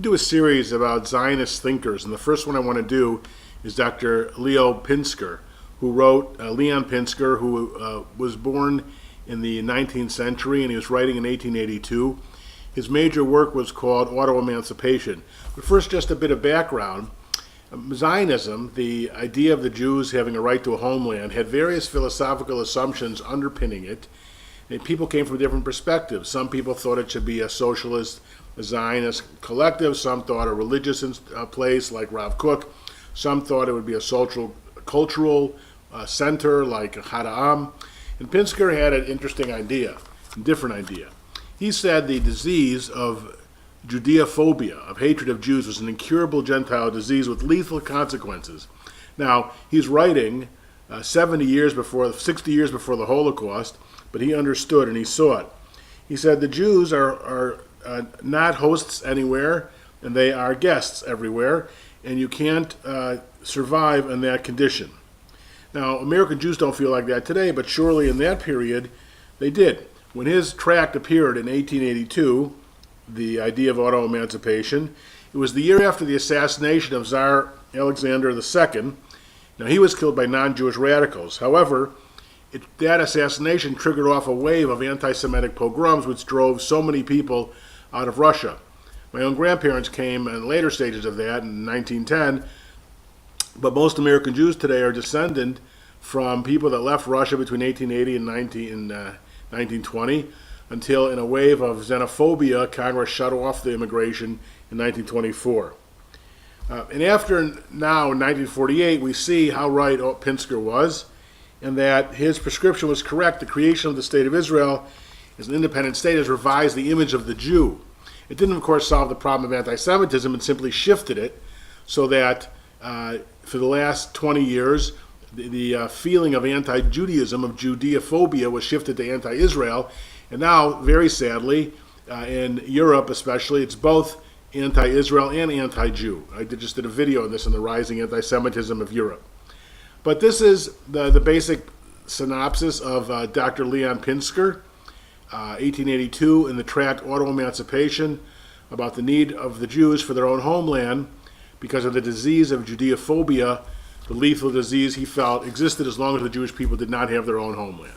do a series about Zionist thinkers, and the first one I want to do is Dr. Leon Pinsker, who was born in the 19th century, and he was writing in 1882. His major work was called Auto-Emancipation. But first, just a bit of background. Zionism, the idea of the Jews having a right to a homeland, had various philosophical assumptions underpinning it. And people came from different perspectives. Some people thought it should be a socialist, a Zionist collective. Some thought a religious place like Rav Kook. Some thought it would be a social, cultural center like Hada'am. And Pinsker had an interesting idea, a different idea. He said the disease of Judeophobia, of hatred of Jews, was an incurable Gentile disease with lethal consequences. Now, he's writing 60 years before the Holocaust, but he understood and he saw it. He said the Jews are not hosts anywhere, and they are guests everywhere, and you can't survive in that condition. Now, American Jews don't feel like that today, but surely in that period they did. When his tract appeared in 1882, the idea of auto-emancipation, it was the year after the assassination of Tsar Alexander II. Now, he was killed by non-Jewish radicals. However, that assassination triggered off a wave of anti-Semitic pogroms which drove so many people out of Russia. My own grandparents came in later stages of that in 1910, but most American Jews today are descendant from people that left Russia between 1880 and 1920, until in a wave of xenophobia, Congress shut off the immigration in 1924. And after now, in 1948, we see how right Pinsker was, and that his prescription was correct. The creation of the State of Israel as an independent state has revised the image of the Jew. It didn't, of course, solve the problem of anti-Semitism, and simply shifted it so that for the last 20 years, the feeling of anti-Judaism, of Judeophobia, was shifted to anti-Israel. And now, very sadly, in Europe especially, it's both anti-Israel and anti-Jew. I just did a video on this on the rising anti-Semitism of Europe. But this is the basic synopsis of Dr. Leon Pinsker, 1882, in the tract Auto-Emancipation, about the need of the Jews for their own homeland because of the disease of Judeophobia, the lethal disease he felt existed as long as the Jewish people did not have their own homeland.